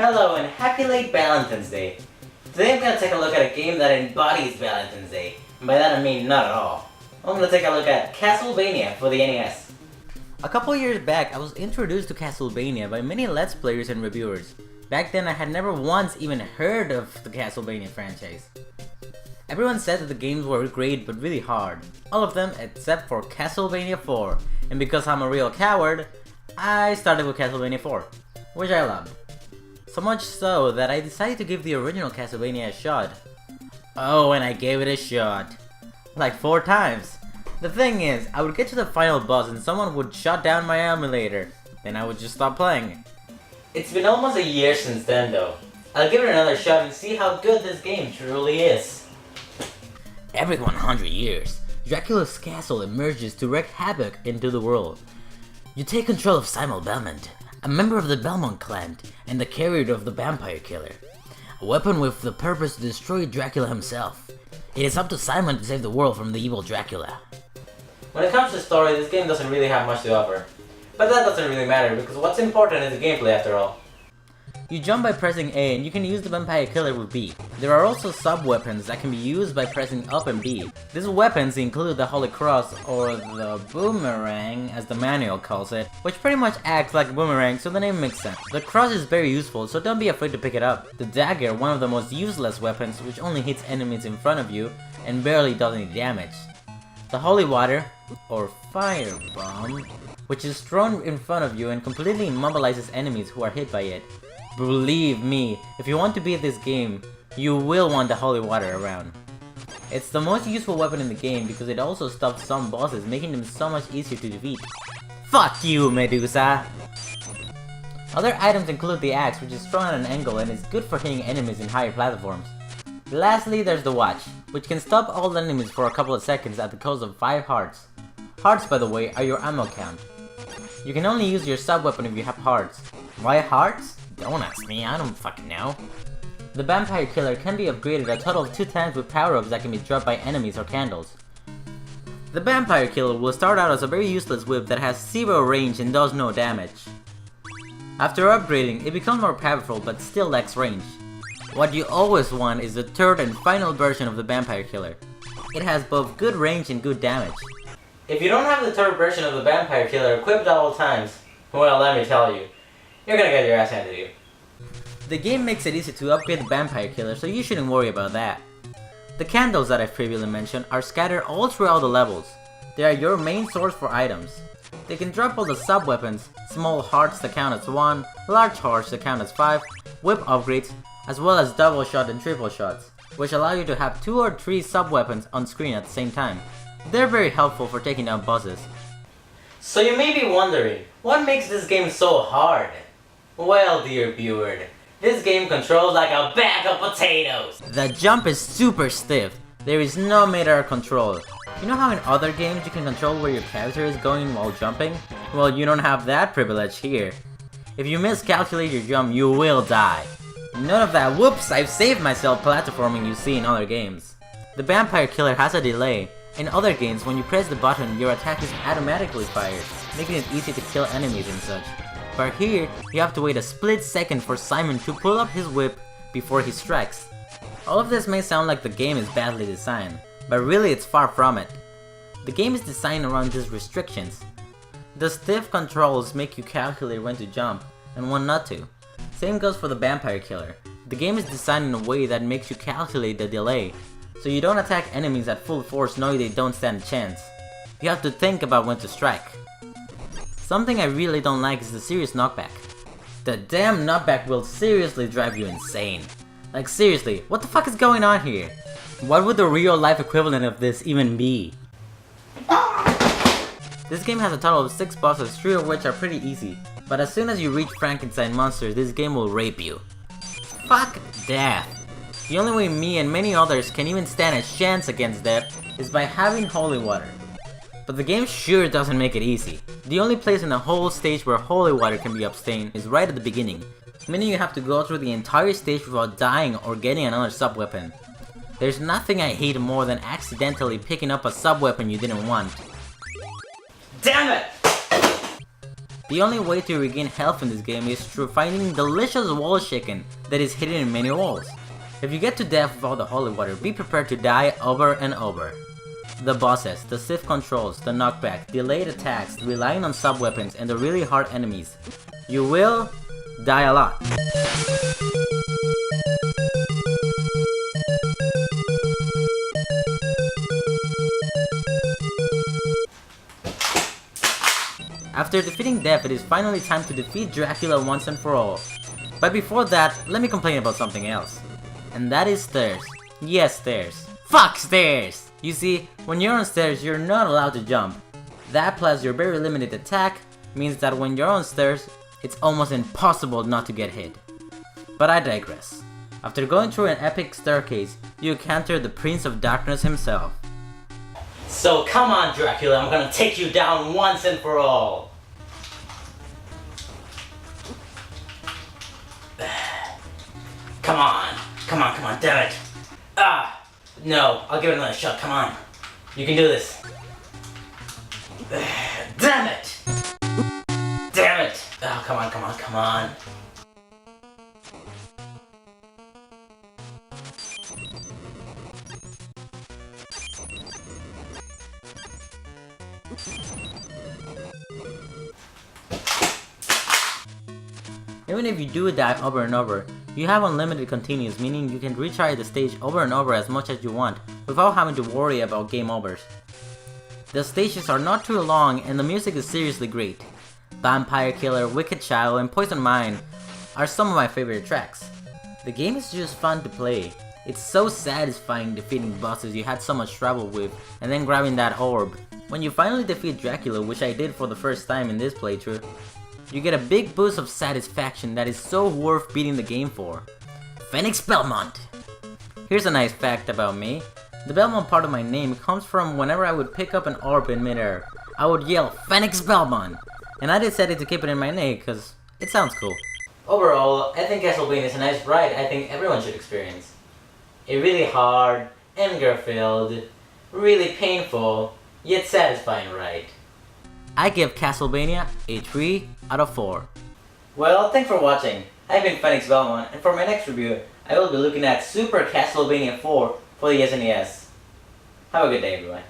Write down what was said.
Hello and happy late Valentine's Day. Today I'm going to take a look at a game that embodies Valentine's Day. And by that I mean not at all. I'm going to take a look at Castlevania for the NES. A couple years back I was introduced to Castlevania by many Let's Players and reviewers. Back then I had never once even heard of the Castlevania franchise. Everyone said that the games were great but really hard. All of them except for Castlevania 4. And because I'm a real coward, I started with Castlevania 4, which I loved. So much so that I decided to give the original Castlevania a shot. Oh, and I gave it a shot. Like 4 times. The thing is, I would get to the final boss and someone would shut down my emulator. Then I would just stop playing. It's been almost a year since then though. I'll give it another shot and see how good this game truly is. Every 100 years, Dracula's castle emerges to wreak havoc into the world. You take control of Simon Belmont, a member of the Belmont clan, and the carrier of the vampire killer. A weapon with the purpose to destroy Dracula himself. It is up to Simon to save the world from the evil Dracula. When it comes to story, this game doesn't really have much to offer. But that doesn't really matter because what's important is the gameplay after all. You jump by pressing A and you can use the vampire killer with B. There are also sub-weapons that can be used by pressing up and B. These weapons include the Holy Cross, or the boomerang as the manual calls it, which pretty much acts like a boomerang, so the name makes sense. The cross is very useful, so don't be afraid to pick it up. The dagger, one of the most useless weapons, which only hits enemies in front of you and barely does any damage. The holy water, or fire bomb, which is thrown in front of you and completely immobilizes enemies who are hit by it. Believe me, if you want to beat this game, you will want the holy water around. It's the most useful weapon in the game because it also stops some bosses, making them so much easier to defeat. Fuck you, Medusa! Other items include the axe, which is strong at an angle and is good for hitting enemies in higher platforms. Lastly, there's the watch, which can stop all enemies for a couple of seconds at the cost of 5 hearts. Hearts, by the way, are your ammo count. You can only use your sub-weapon if you have hearts. Why hearts? Don't ask me, I don't fucking know. The vampire killer can be upgraded a total of 2 times with power-ups that can be dropped by enemies or candles. The vampire killer will start out as a very useless whip that has 0 range and does no damage. After upgrading, it becomes more powerful but still lacks range. What you always want is the third and final version of the vampire killer. It has both good range and good damage. If you don't have the third version of the vampire killer equipped at all times, well, let me tell you, you're gonna get your ass handed to you. The game makes it easy to upgrade the vampire killer, so you shouldn't worry about that. The candles that I've previously mentioned are scattered all throughout the levels. They are your main source for items. They can drop all the sub-weapons, small hearts that count as 1, large hearts that count as 5, whip upgrades, as well as double shot and triple shots, which allow you to have 2 or 3 sub-weapons on screen at the same time. They're very helpful for taking down bosses. So you may be wondering, what makes this game so hard? Well, dear viewer, this game controls like a bag of potatoes! The jump is super stiff. There is no mid-air control. You know how in other games you can control where your character is going while jumping? Well, you don't have that privilege here. If you miscalculate your jump, you will die. None of that whoops, I've saved myself platforming you see in other games. The vampire killer has a delay. In other games, when you press the button, your attack is automatically fired, making it easy to kill enemies and such. But here, you have to wait a split second for Simon to pull up his whip before he strikes. All of this may sound like the game is badly designed, but really it's far from it. The game is designed around these restrictions. The stiff controls make you calculate when to jump, and when not to. Same goes for the vampire killer. The game is designed in a way that makes you calculate the delay, so you don't attack enemies at full force knowing they don't stand a chance. You have to think about when to strike. Something I really don't like is the serious knockback. The damn knockback will seriously drive you insane. Like seriously, what the fuck is going on here? What would the real life equivalent of this even be? This game has a total of 6 bosses, 3 of which are pretty easy. But as soon as you reach Frankenstein monster, this game will rape you. Fuck death. The only way me and many others can even stand a chance against death is by having holy water. But the game sure doesn't make it easy. The only place in the whole stage where holy water can be obtained is right at the beginning, meaning you have to go through the entire stage without dying or getting another sub-weapon. There's nothing I hate more than accidentally picking up a sub-weapon you didn't want. Damn it! The only way to regain health in this game is through finding delicious wall chicken that is hidden in many walls. If you get to death without the holy water, be prepared to die over and over. The bosses, the Sith controls, the knockback, delayed attacks, relying on sub-weapons, and the really hard enemies. You will die a lot. After defeating Death, it is finally time to defeat Dracula once and for all. But before that, let me complain about something else. And that is stairs. Yes, stairs. Fuck stairs! You see, when you're on stairs, you're not allowed to jump. That plus your very limited attack means that when you're on stairs, it's almost impossible not to get hit. But I digress. After going through an epic staircase, you encounter the Prince of Darkness himself. So come on, Dracula, I'm gonna take you down once and for all! Come on, damn it! Ah! No, I'll give it another shot, come on. You can do this. Damn it! Damn it! Oh, come on. Even if you do die over and over, you have unlimited continues, meaning you can retry the stage over and over as much as you want, without having to worry about game overs. The stages are not too long and the music is seriously great. Vampire Killer, Wicked Child, and Poison Mine are some of my favorite tracks. The game is just fun to play. It's so satisfying defeating bosses you had so much trouble with, and then grabbing that orb. When you finally defeat Dracula, which I did for the first time in this playthrough, you get a big boost of satisfaction that is so worth beating the game for. Phoenix Belmont! Here's a nice fact about me. The Belmont part of my name comes from whenever I would pick up an orb in midair, I would yell Phoenix Belmont! And I decided to keep it in my name because it sounds cool. Overall, I think Castlevania is a nice ride I think everyone should experience. A really hard, anger-filled, really painful, yet satisfying ride. I give Castlevania a 3 out of 4. Well, thanks for watching. I've been Phoenix Belmont, and for my next review, I will be looking at Super Castlevania 4 for the SNES. Have a good day, everyone.